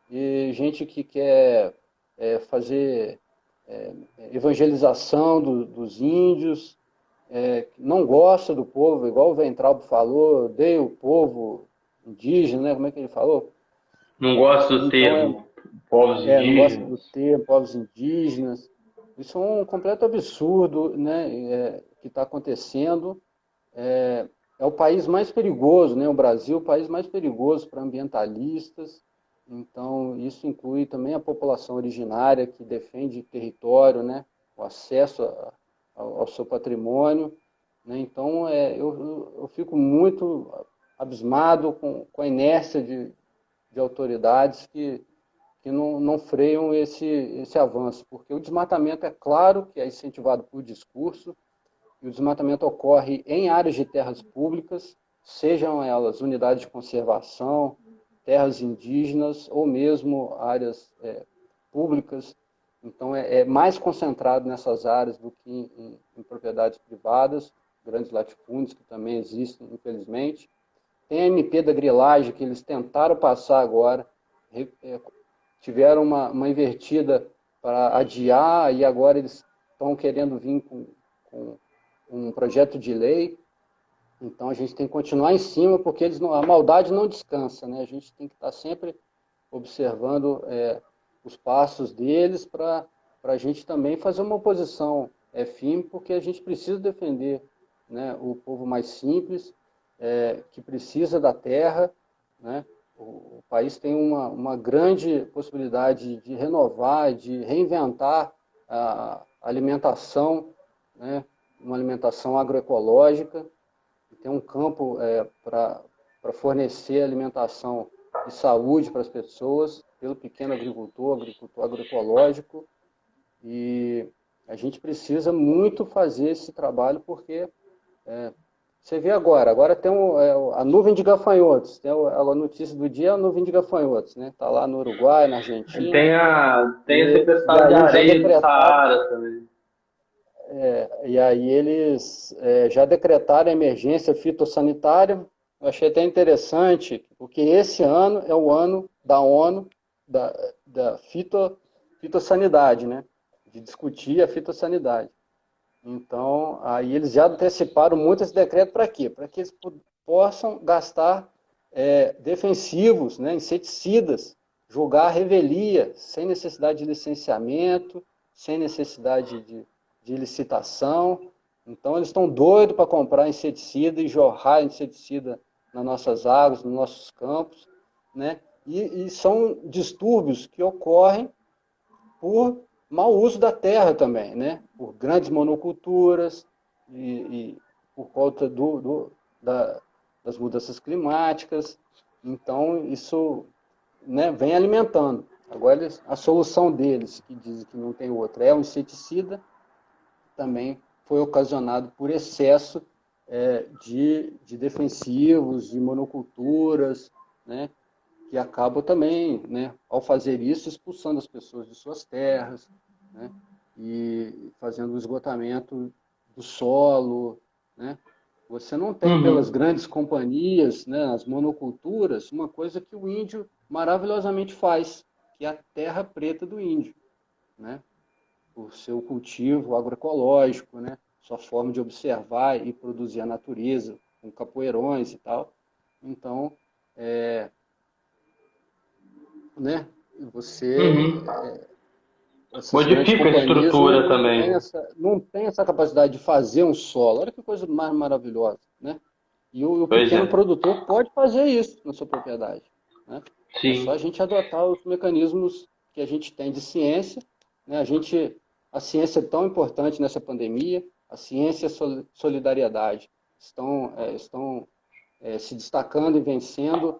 e gente que quer fazer evangelização dos índios, não gosta do povo, igual o Weintraub falou, odeia o povo indígena, né? Como é que ele falou? Não gosto do Então, termo povos não gosta do indígenas. termo povos indígenas. Isso é um completo absurdo, né? Que está acontecendo. É o país mais perigoso, né? O Brasil é o país mais perigoso para ambientalistas. Então, isso inclui também a população originária que defende território, né? O acesso ao seu patrimônio. Né? Então, eu fico muito abismado com a inércia de autoridades que não freiam esse avanço, porque o desmatamento é claro que é incentivado por discurso, e o desmatamento ocorre em áreas de terras públicas, sejam elas unidades de conservação, terras indígenas ou mesmo áreas públicas. Então, é mais concentrado nessas áreas do que em propriedades privadas, grandes latifúndios, que também existem, infelizmente. Tem a MP da grilagem, que eles tentaram passar agora, tiveram uma invertida para adiar, e agora eles estão querendo vir com um projeto de lei. Então a gente tem que continuar em cima, porque a maldade não descansa, né? A gente tem que estar sempre observando os passos deles para a gente também fazer uma oposição firme, porque a gente precisa defender, né, o povo mais simples, que precisa da terra, né? O país tem uma grande possibilidade de renovar, de reinventar a alimentação, né? Uma alimentação agroecológica, tem um campo para fornecer alimentação e saúde para as pessoas, pelo pequeno agricultor agroecológico, e a gente precisa muito fazer esse trabalho, porque você vê agora tem a nuvem de gafanhotos, tem a notícia do dia, é a nuvem de gafanhotos, né? Está lá no Uruguai, na E Argentina, tem a e tempestade de aí já areia do decretaram, Saara também. e aí eles já decretaram a emergência fitossanitária. Eu achei até interessante, porque esse ano é o ano da ONU, da fitossanidade, né? De discutir a fitossanidade. Então, aí eles já anteciparam muito esse decreto para quê? Para que eles possam gastar defensivos, né, inseticidas, jogar à revelia, sem necessidade de licenciamento, sem necessidade de licitação. Então, eles estão doidos para comprar inseticida e jorrar inseticida nas nossas águas, nos nossos campos, né? E são distúrbios que ocorrem por mau uso da terra também, né? Por grandes monoculturas e por conta das mudanças climáticas. Então, isso, né, vem alimentando. Agora, a solução deles, que dizem que não tem outra, é um inseticida, também foi ocasionado por excesso de defensivos, de monoculturas, né, que acabam também, né, ao fazer isso, expulsando as pessoas de suas terras, né, e fazendo o esgotamento do solo, né. Você não tem pelas grandes companhias, né, as monoculturas, uma coisa que o índio maravilhosamente faz, que é a terra preta do índio, né? O seu cultivo agroecológico, né? Sua forma de observar e produzir a natureza, com capoeirões e tal. Então, né? Você, essas grandes Modifica a companhias estrutura também. não tem essa capacidade de fazer um solo. Olha que coisa mais maravilhosa, né? E o Pois pequeno é. produtor pode fazer isso na sua propriedade, né? É só a Sim, gente adotar os mecanismos que a gente tem de ciência, né? A ciência é tão importante nessa pandemia, a ciência e a solidariedade estão se destacando e vencendo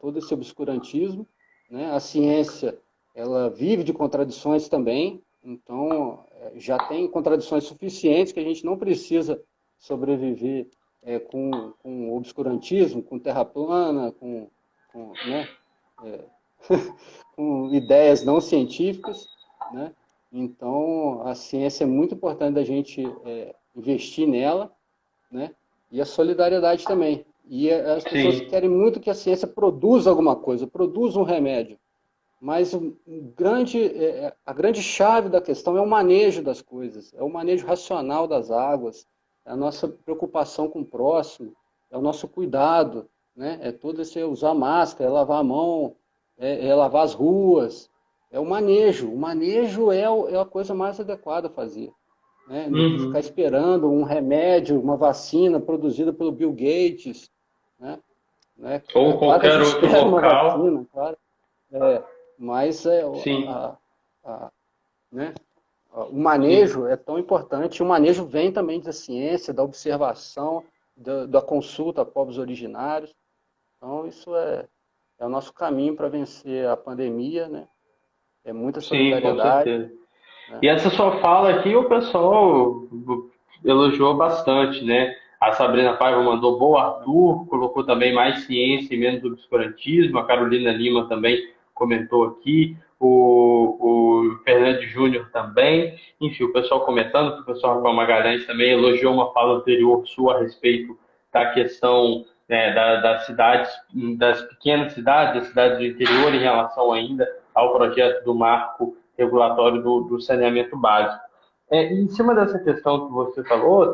todo esse obscurantismo, né? A ciência, ela vive de contradições também, então já tem contradições suficientes que a gente não precisa sobreviver com obscurantismo, com terra plana, né? É, com ideias não científicas, né? Então, a ciência é muito importante da gente investir nela, né? E a solidariedade também. E as pessoas sim, querem muito que a ciência produza alguma coisa, produza um remédio. Mas a grande chave da questão é o manejo das coisas, é o manejo racional das águas, é a nossa preocupação com o próximo, é o nosso cuidado, né? É todo esse usar máscara, é lavar a mão, é lavar as ruas, é o manejo. O manejo é a coisa mais adequada a fazer, né? Do que ficar esperando um remédio, uma vacina produzida pelo Bill Gates, né? É ou claro que a qualquer gente outro espera uma local. vacina, claro, é, mas Sim, né, o sim. manejo é tão importante. O manejo vem também da ciência, da observação, da consulta a povos originários. Então, isso é o nosso caminho para vencer a pandemia, né? É muita Sim, com solidariedade, certeza. né? E essa sua fala aqui, o pessoal elogiou bastante, né? A Sabrina Paiva mandou boa, Arthur, colocou também mais ciência e menos obscurantismo. A Carolina Lima também comentou aqui. O Fernando Júnior também. Enfim, o pessoal comentando, o pessoal Rafael Magalhães também elogiou uma fala anterior sua a respeito da questão, né, das cidades, das pequenas cidades, das cidades do interior, em relação ainda ao projeto do marco regulatório do saneamento básico. Em cima dessa questão que você falou,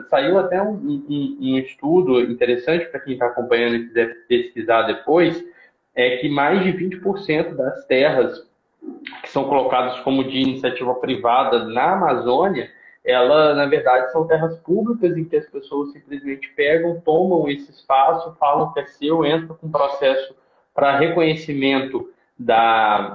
saiu até um estudo interessante para quem está acompanhando e quiser pesquisar depois, é que mais de 20% das terras que são colocadas como de iniciativa privada na Amazônia, ela, na verdade, são terras públicas em que as pessoas simplesmente pegam, tomam esse espaço, falam que é seu, entram com um processo para reconhecimento daquela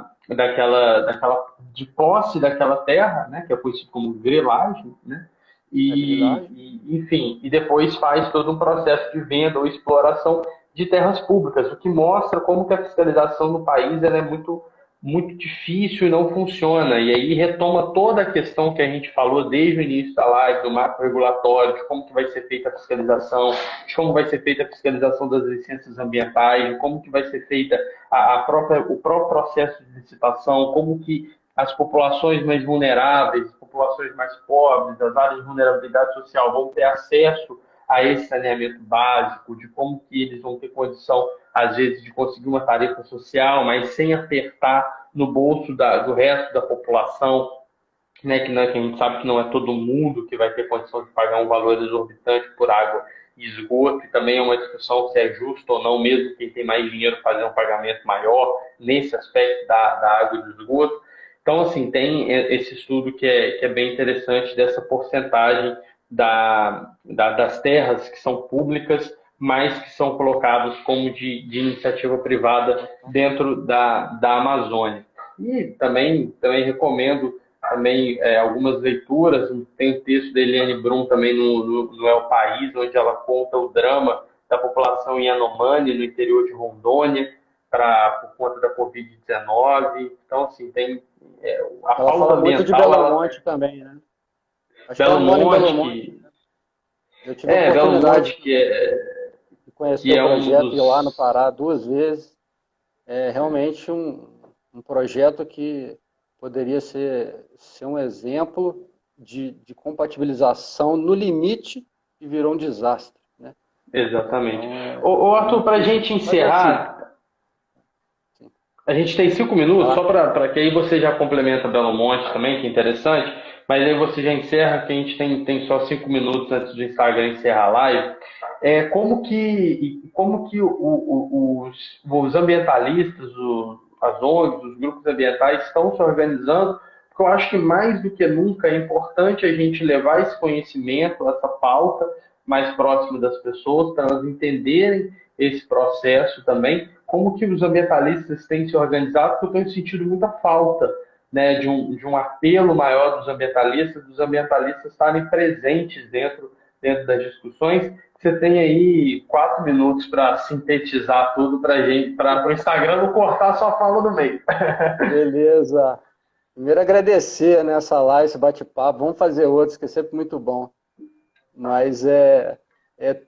de posse daquela terra, né, que é conhecido como grilagem, né, A grilagem. enfim, e depois faz todo um processo de venda ou exploração de terras públicas, o que mostra como que a fiscalização no país ela é muito difícil e não funciona. E aí retoma toda a questão que a gente falou desde o início da live, do marco regulatório, de como que vai ser feita a fiscalização, de como vai ser feita a fiscalização das licenças ambientais, de como que vai ser feita o próprio processo de licitação, como que as populações mais vulneráveis, as populações mais pobres, as áreas de vulnerabilidade social vão ter acesso a esse saneamento básico, de como que eles vão ter condição, às vezes, de conseguir uma tarefa social, mas sem apertar no bolso do resto da população, né, que a gente sabe que não é todo mundo que vai ter condição de pagar um valor exorbitante por água e esgoto, e também é uma discussão se é justo ou não, mesmo quem tem mais dinheiro fazer um pagamento maior nesse aspecto da água e do esgoto. Então, assim, tem esse estudo que é bem interessante dessa porcentagem das terras que são públicas, mas que são colocadas como de iniciativa privada dentro da Amazônia. E também recomendo também algumas leituras, tem um texto da Eliane Brum também no El País, onde ela conta o drama da população Yanomami, no interior de Rondônia, por conta da Covid-19. Então, assim, tem a Ela pauta fala muito de ambiental, Belo ela, Monte também, né? Acho que ela Belo mora em Belo Monte, Monte. que Eu tive a Belo oportunidade Monte, de conhecer que o é um projeto e ir lá no dos. Pará 2 vezes. É realmente um projeto que poderia ser um exemplo de compatibilização no limite e virou um desastre, né? Exatamente. Então, é Arthur, muito para a gente difícil. Mas assim, encerrar, sim, a gente tem 5 minutos, tá? só para que aí você já complementa Belo Monte também, que é interessante, mas aí você já encerra, que a gente tem só 5 minutos antes do Instagram encerrar a live. Como que os ambientalistas, as ONGs, os grupos ambientais estão se organizando? Porque eu acho que mais do que nunca é importante a gente levar esse conhecimento, essa pauta mais próximo das pessoas, para elas entenderem esse processo também. Como que os ambientalistas têm se organizado? Porque eu tenho sentido muita falta, né, de um apelo maior dos ambientalistas estarem presentes dentro das discussões. Você tem aí 4 minutos para sintetizar tudo para gente, para o Instagram não cortar sua fala no meio. Beleza. Primeiro agradecer, né, essa live, esse bate-papo. Vamos fazer outros, que é sempre muito bom. Mas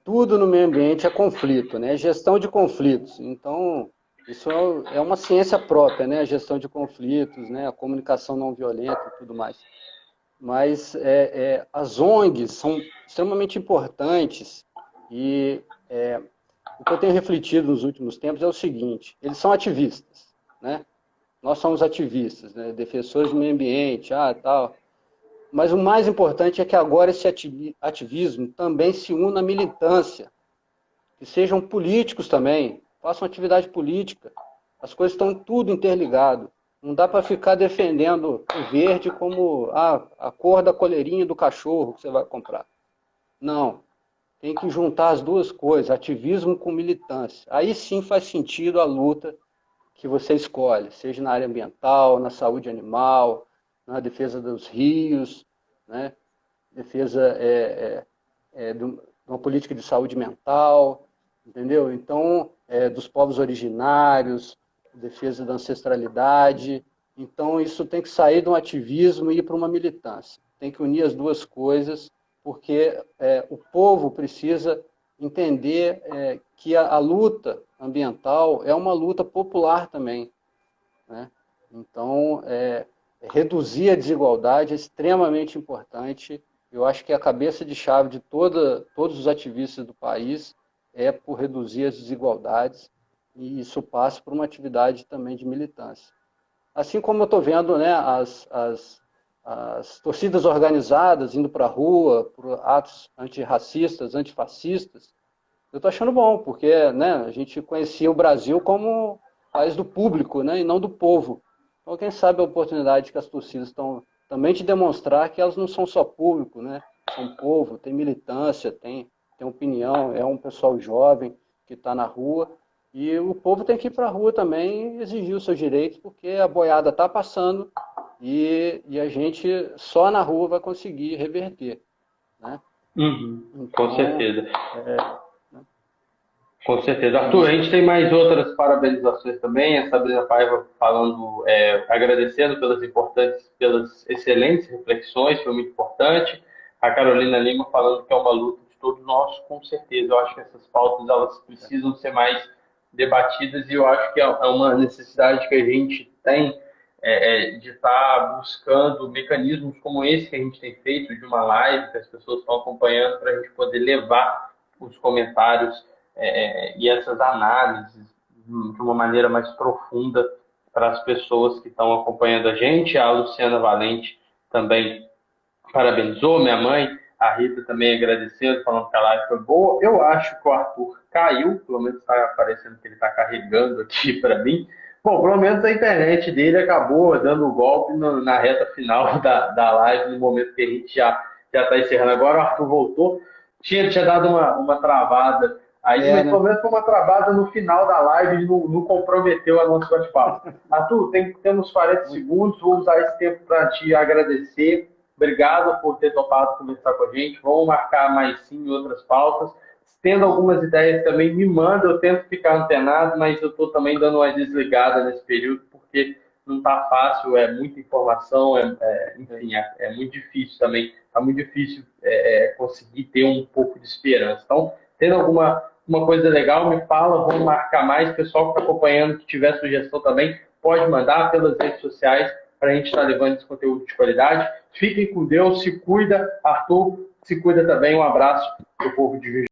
tudo no meio ambiente é conflito, né? Gestão de conflitos. Então, isso é uma ciência própria, né? A gestão de conflitos, né? A comunicação não violenta e tudo mais. Mas as ONGs são extremamente importantes e o que eu tenho refletido nos últimos tempos é o seguinte: eles são ativistas, né? Nós somos ativistas, né? Defensores do meio ambiente, tal. Mas o mais importante é que agora esse ativismo também se una à militância, que sejam políticos também, façam atividade política. As coisas estão tudo interligado. Não dá para ficar defendendo o verde como a cor da coleirinha do cachorro que você vai comprar. Não. Tem que juntar as duas coisas, ativismo com militância. Aí sim faz sentido a luta que você escolhe, seja na área ambiental, na saúde animal, na defesa dos rios, né? Defesa de uma política de saúde mental, entendeu? Então, dos povos originários, defesa da ancestralidade. Então, isso tem que sair de um ativismo e ir para uma militância. Tem que unir as duas coisas, porque o povo precisa entender que a luta ambiental é uma luta popular também, né? Então, reduzir a desigualdade é extremamente importante. Eu acho que a cabeça de chave de todos os ativistas do país é por reduzir as desigualdades, e isso passa por uma atividade também de militância. Assim como eu estou vendo, né, as torcidas organizadas indo para a rua, por atos antirracistas, antifascistas, eu estou achando bom, porque, né, a gente conhecia o Brasil como país do público, né, e não do povo. Então, quem sabe a oportunidade que as torcidas estão também de demonstrar que elas não são só público, né, são povo, tem militância, tem opinião, é um pessoal jovem que está na rua, e o povo tem que ir para a rua também e exigir os seus direitos, porque a boiada está passando e a gente só na rua vai conseguir reverter, né? Uhum, com Então, certeza. é, Com certeza. Arthur, a e gente tem mais outras parabenizações também. A Sabrina Paiva falando, agradecendo pelas excelentes reflexões, foi muito importante. A Carolina Lima falando que é uma luta de todos nós, com certeza. Eu acho que essas pautas elas precisam ser mais debatidas e eu acho que é uma necessidade que a gente tem de estar buscando mecanismos como esse que a gente tem feito, de uma live que as pessoas estão acompanhando, para a gente poder levar os comentários e essas análises de uma maneira mais profunda para as pessoas que estão acompanhando a gente. A Luciana Valente também parabenizou, minha mãe, a Rita também agradecendo, falando que a live foi boa. Eu acho que o Arthur caiu, pelo menos está aparecendo que ele está carregando aqui para mim. Bom, pelo menos a internet dele acabou dando o golpe na reta final da live, no momento que a gente já está encerrando. Agora o Arthur voltou. Tinha dado uma travada aí, mas né? pelo menos foi uma travada no final da live e não comprometeu a nosso bate-papo. Arthur, temos 40 segundos, vou usar esse tempo para te agradecer. Obrigado por ter topado conversar com a gente. Vamos marcar mais sim outras pautas. tendo algumas ideias também, me manda, eu tento ficar antenado, mas eu estou também dando uma desligada nesse período, porque não está fácil, é muita informação, enfim, é muito difícil também, está muito difícil conseguir ter um pouco de esperança. Então, tendo uma coisa legal, me fala, vamos marcar mais, o pessoal que está acompanhando, que tiver sugestão também, pode mandar pelas redes sociais, para a gente estar levando esse conteúdo de qualidade. Fiquem com Deus, se cuida, Arthur, se cuida também, um abraço para o povo de Juiz.